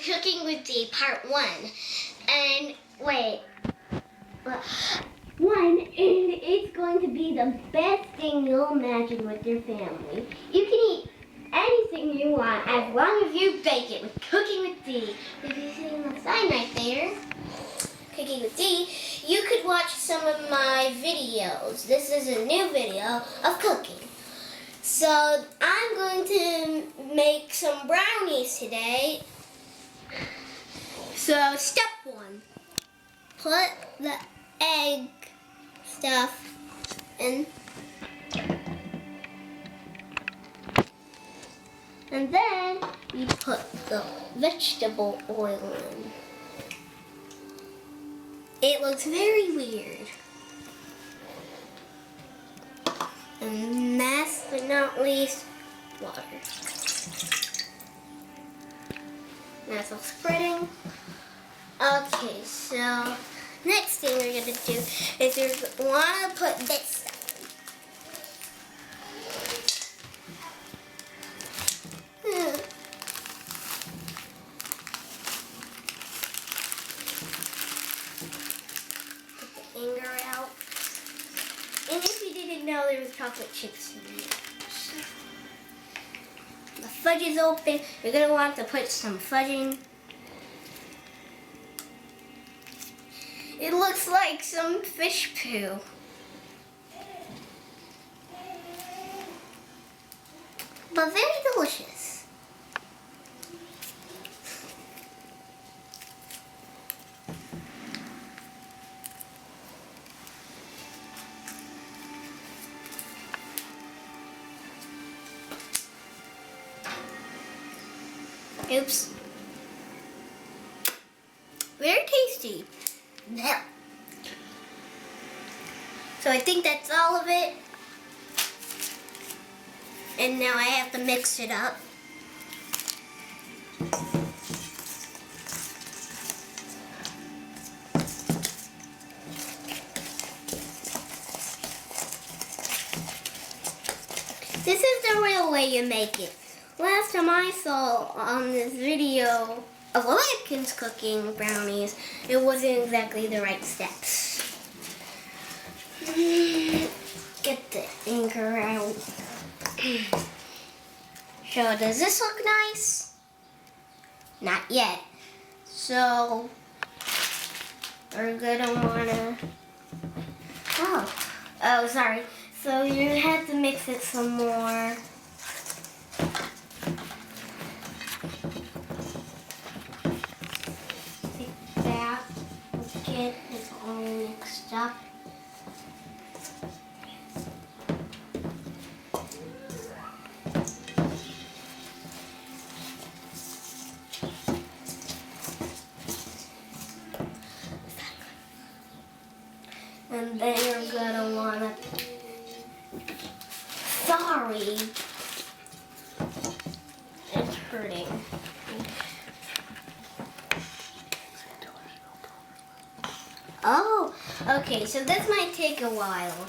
Cooking with D Part 1. And wait. One, and it's going to be the best thing you'll imagine with your family. You can eat anything you want as long as you bake it with Cooking with D. If you see the sign right there, Cooking with D, you could watch some of my videos. This is a new video of cooking. So I'm going to make some brownies today. So step 1, put the egg stuff in, and then you put the vegetable oil in. It looks very weird. And last but not least, water. That's all spreading. Okay, so next thing we're gonna do is you wanna put this in. Get the anger out. And if you didn't know, there was chocolate chips in it. The fudge is open. You're gonna want to put some fudging. It looks like some fish poo. But very delicious. Oops. Very tasty. Now. So I think that's all of it. And now I have to mix it up. This is the real way you make it. Last time I saw on this video of Olympians cooking brownies, it wasn't exactly the right steps. Get the anchor out. So does this look nice? Not yet. So we're gonna wanna, oh sorry. So you have to mix it some more. Like that. Get it all mixed up. And then you're gonna wanna, sorry, it's hurting. Oh, okay, so this might take a while.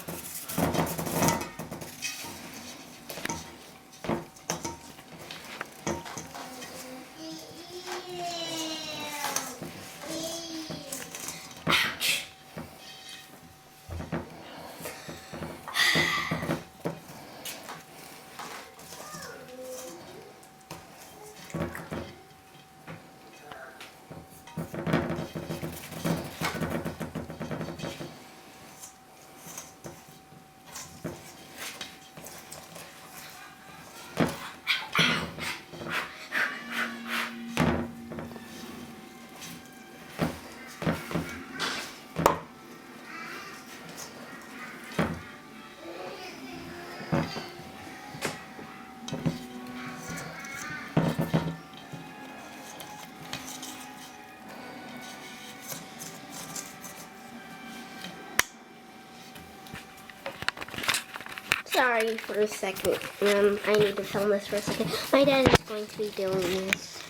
Sorry for a second. I need to film this for a second. My dad is going to be doing this.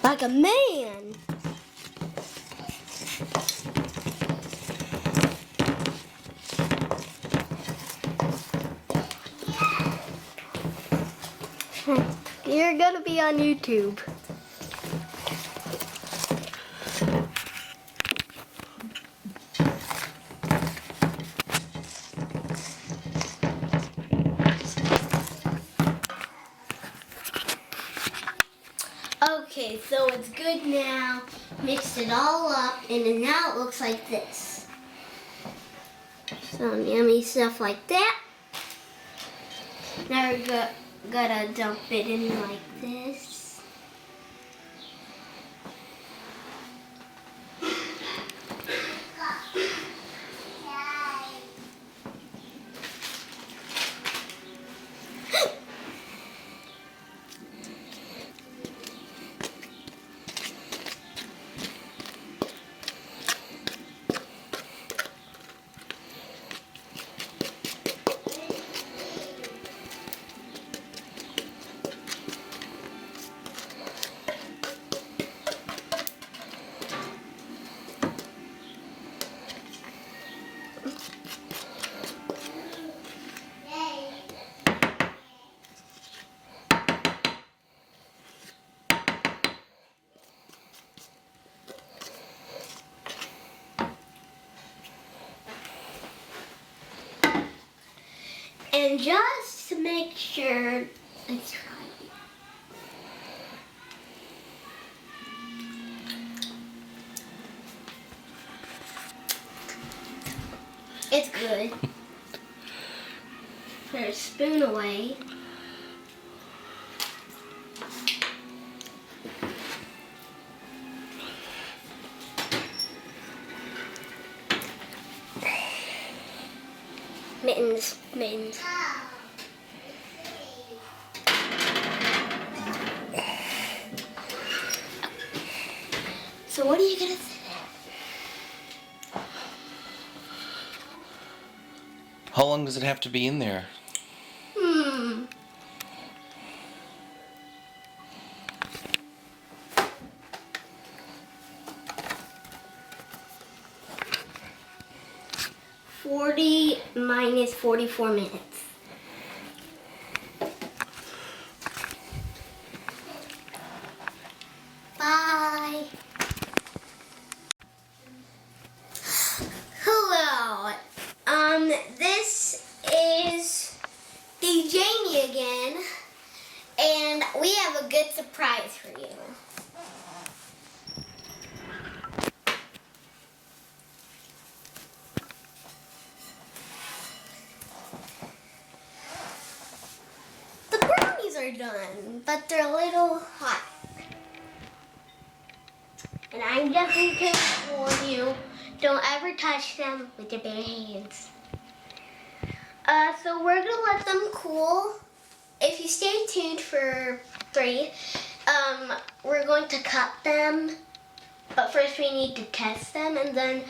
Like a man. You're gonna be on YouTube. Okay, so it's good now. Mixed it all up, and then now it looks like this. Some yummy stuff like that. Now we're gonna dump it in like this. And just to make sure, let's try it. It's good. Put a spoon away. Mittens. So what are you gonna say? How long does it have to be in there? 40 minus 44 minutes. Bye. Hello. This is the Jamie again, and we have a good surprise for you. The brownies are done, but they're a little hot. And I'm just going to warn you, don't ever touch them with your bare hands. So we're going to let them cool. If you stay tuned for 3, we're going to cut them. But first we need to test them, and then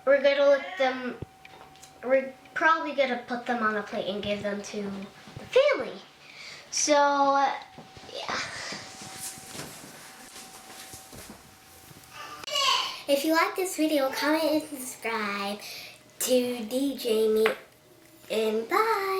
we're going to let them, we're probably going to put them on a plate and give them to the family. So, yeah. If you like this video, comment and subscribe to D. Jamie, and bye!